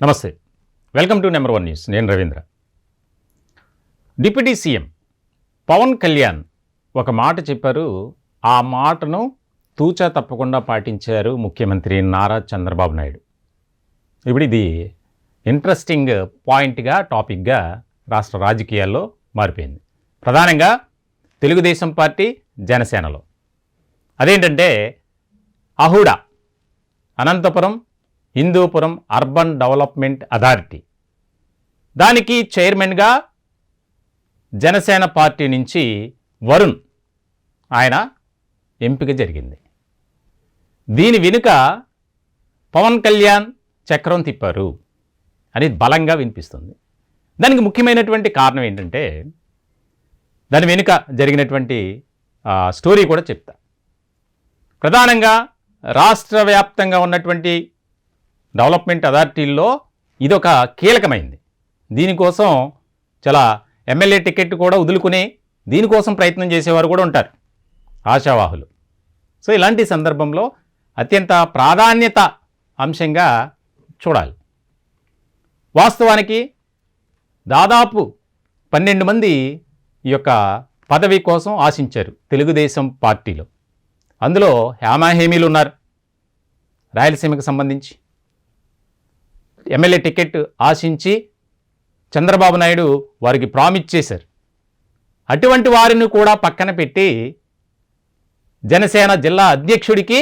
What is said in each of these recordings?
నమస్తే, welcome to number one news. నేను Ravindra. Deputy CM Pawan Kalyan ఒక మాట చెప్పారు. ఆ మాటను తూచా తప్పకుండా పాటించారు ముఖ్యమంత్రి నారా చంద్రబాబు నాయుడు. ఇప్పుడు ఇది ఇంట్రెస్టింగ్ పాయింట్గా, టాపిక్గా రాష్ట్ర రాజకీయాల్లో మారిపోయింది. ప్రధానంగా తెలుగుదేశం పార్టీ, జనసేనలో. అదేంటంటే AHUDA, Anantapuram Hindupuram urban development authority, దానికి చైర్మన్గా జనసేన పార్టీ నుంచి వరుణ్ ఆయన ఎంపిక జరిగింది. దీని వెనుక పవన్ కళ్యాణ్ చక్రం తిప్పారు అని బలంగా వినిపిస్తుంది. దానికి ముఖ్యమైనటువంటి కారణం ఏంటంటే దాని వెనుక జరిగినటువంటి స్టోరీ కూడా చెప్తా. ప్రధానంగా రాష్ట్ర వ్యాప్తంగా ఉన్నటువంటి డెవలప్మెంట్ అథారిటీల్లో ఇదొక కీలకమైంది. దీనికోసం చాలా ఎమ్మెల్యే టికెట్ కూడా వదులుకుని దీనికోసం ప్రయత్నం చేసేవారు కూడా ఉంటారు, ఆశావాహులు. సో ఇలాంటి సందర్భంలో అత్యంత ప్రాధాన్యత అంశంగా చూడాలి. వాస్తవానికి దాదాపు 12 మంది ఈ యొక్క పదవి కోసం ఆశించారు తెలుగుదేశం పార్టీలో. అందులో హేమాహేమీలు ఉన్నారు. రాయలసీమకు సంబంధించి ఎమ్మెల్యే టికెట్ ఆశించి చంద్రబాబు నాయుడు వారికి ప్రామిస్ చేశారు. అటువంటి వారిని కూడా పక్కన పెట్టి జనసేన జిల్లా అధ్యక్షుడికి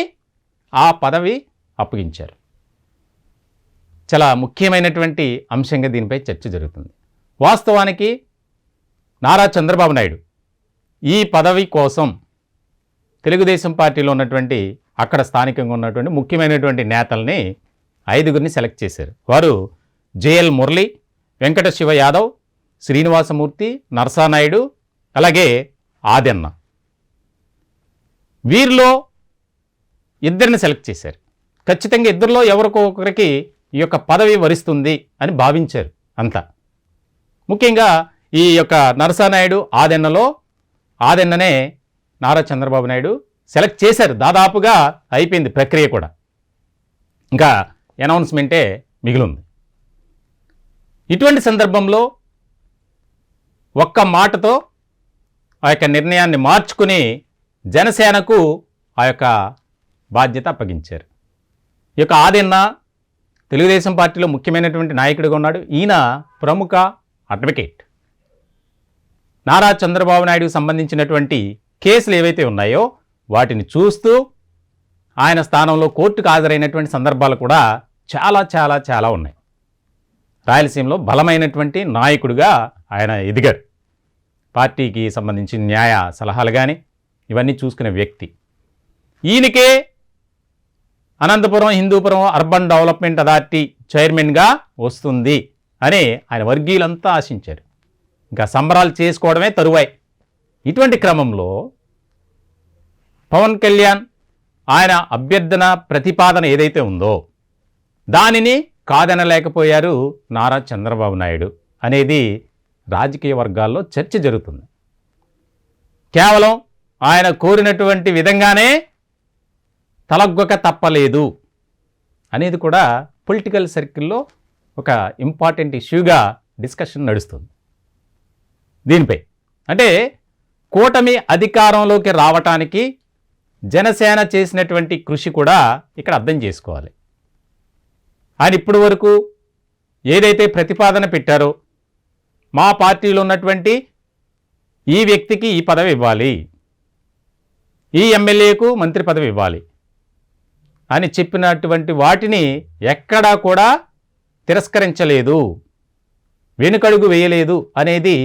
ఆ పదవి అప్పగించారు. చాలా ముఖ్యమైనటువంటి అంశంగా దీనిపై చర్చ జరుగుతుంది. వాస్తవానికి నారా చంద్రబాబు నాయుడు ఈ పదవి కోసం తెలుగుదేశం పార్టీలో ఉన్నటువంటి అక్కడ స్థానికంగా ఉన్నటువంటి ముఖ్యమైనటువంటి నేతల్ని 5గురిని సెలెక్ట్ చేశారు. వారు జేఎల్ మురళి, వెంకట శివ యాదవ్, శ్రీనివాసమూర్తి, నరసానాయుడు, అలాగే ఆదెన్న. వీరిలో 2ని సెలెక్ట్ చేశారు. ఖచ్చితంగా 2లో ఎవరికో ఒకరికి ఈ యొక్క పదవి వరిస్తుంది అని భావించారు అంతా. ముఖ్యంగా ఈ యొక్క నరసానాయుడు, ఆదెన్ననే నారా చంద్రబాబు నాయుడు సెలెక్ట్ చేశారు. దాదాపుగా అయిపోయింది ప్రక్రియ కూడా, ఇంకా అనౌన్స్మెంటే మిగిలింది. ఇటువంటి సందర్భంలో ఒక్క మాటతో ఆ యొక్క నిర్ణయాన్ని మార్చుకుని జనసేనకు ఆ యొక్క బాధ్యత అప్పగించారు. ఈ యొక్క ఆదెన్న తెలుగుదేశం పార్టీలో ముఖ్యమైనటువంటి నాయకుడిగా ఉన్నాడు. ఈయన ప్రముఖ అడ్వకేట్. నారా చంద్రబాబు నాయుడుకు సంబంధించినటువంటి కేసులు ఏవైతే ఉన్నాయో వాటిని చూస్తూ ఆయన స్థానంలో కోర్టుకు హాజరైనటువంటి సందర్భాలు కూడా చాలా చాలా చాలా ఉన్నాయి. రాయలసీమలో బలమైనటువంటి నాయకుడిగా ఆయన ఎదిగారు. పార్టీకి సంబంధించి న్యాయ సలహాలు కానీ ఇవన్నీ చూసుకునే వ్యక్తి. ఈయనకే Anantapuram Hindupuram urban development authority చైర్మన్గా వస్తుంది అని ఆయన వర్గీయులంతా ఆశించారు. ఇంకా సంబరాలు చేసుకోవడమే తరువాయి. ఇటువంటి క్రమంలో పవన్ కళ్యాణ్ ఆయన అభ్యర్థన ప్రతిపాదన ఏదైతే ఉందో దానిని కాదనలేకపోయారు నారా చంద్రబాబు నాయుడు అనేది రాజకీయ వర్గాల్లో చర్చ జరుగుతుంది. కేవలం ఆయన కోరినటువంటి విధంగానే తలగ్గొక తప్పలేదు అనేది కూడా పొలిటికల్ సర్కిల్లో ఒక ఇంపార్టెంట్ ఇష్యూగా డిస్కషన్ నడుస్తుంది. దీనిపై అంటే కూటమి అధికారంలోకి రావటానికి జనసేన చేసినటువంటి కృషి కూడా ఇక్కడ అర్థం చేసుకోవాలి. ఆయన ఇప్పటి వరకు ఏదైతే ప్రతిపాదన పెట్టారో, మా పార్టీలో ఉన్నటువంటి ఈ వ్యక్తికి ఈ పదవి ఇవ్వాలి, ఈ ఎమ్మెల్యేకు మంత్రి పదవి ఇవ్వాలి అని చెప్పినటువంటి వాటిని ఎక్కడా కూడా తిరస్కరించలేదు, వెనుకడుగు వేయలేదు అనేది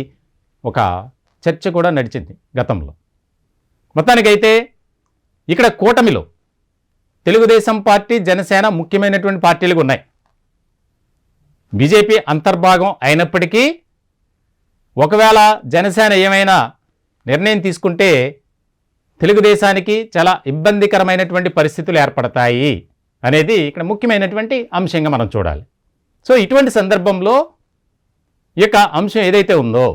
ఒక చర్చ కూడా నడిచింది గతంలో. మొత్తానికైతే ఇక్కడ కూటమిలో తెలుగుదేశం పార్టీ, జనసేన ముఖ్యమైనటువంటి పార్టీలుగా ఉన్నాయి. బీజేపీ అంతర్భాగం అయినప్పటికీ ఒకవేళ జనసేన ఏమైనా నిర్ణయం తీసుకుంటే తెలుగుదేశానికి చాలా ఇబ్బందికరమైనటువంటి పరిస్థితులు ఏర్పడతాయి అనేది ఇక్కడ ముఖ్యమైనటువంటి అంశంగా మనం చూడాలి. సో ఇటువంటి సందర్భంలో ఈ యొక్క అంశం ఏదైతే ఉందో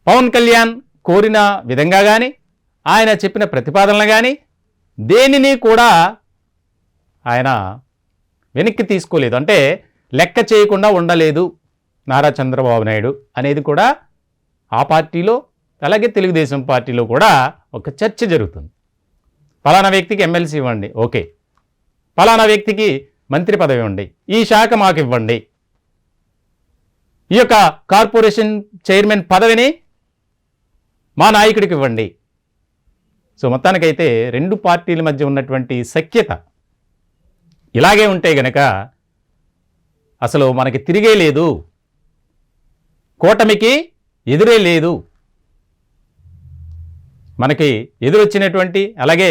పవన్ కళ్యాణ్ కోరిన విధంగా కానీ ఆయన చెప్పిన ప్రతిపాదనలు కానీ దేనిని కూడా ఆయన వెనక్కి తీసుకోలేదు. అంటే లెక్క చేయకుండా ఉండలేదు నారా చంద్రబాబు నాయుడు అనేది కూడా ఆ పార్టీలో, అలాగే తెలుగుదేశం పార్టీలో కూడా ఒక చర్చ జరుగుతుంది. పలానా వ్యక్తికి ఎమ్మెల్సీ ఇవ్వండి, ఓకే, పలానా వ్యక్తికి మంత్రి పదవి ఇవ్వండి, ఈ శాఖ మాకు ఇవ్వండి, ఈ యొక్క కార్పొరేషన్ చైర్మన్ పదవిని మా నాయకుడికి ఇవ్వండి. సో మొత్తానికైతే రెండు పార్టీల మధ్య ఉన్నటువంటి సఖ్యత ఇలాగే ఉంటే గనక అసలు మనకి తిరిగే లేదు, కూటమికి ఎదురే లేదు. మనకి ఎదురొచ్చినటువంటి అలాగే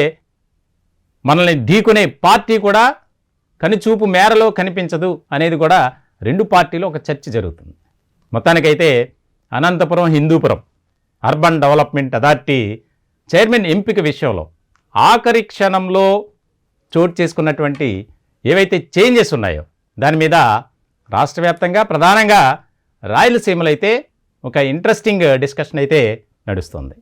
మనల్ని ఢీకొనే పార్టీ కూడా కనుచూపు మేరలో కనిపించదు అనేది కూడా రెండు పార్టీలో ఒక చర్చ జరుగుతుంది. మొత్తానికైతే Anantapuram Hindupuram urban development authority chairman ఎంపిక విషయంలో ఆఖరి క్షణంలో చోటు చేసుకున్నటువంటి ఏవైతే చేంజెస్ ఉన్నాయో దాని మీద రాష్ట్ర వ్యాప్తంగా ప్రధానంగా రాయలసీమలో అయితే ఒక ఇంట్రెస్టింగ్ డిస్కషన్ అయితే నడుస్తుంది.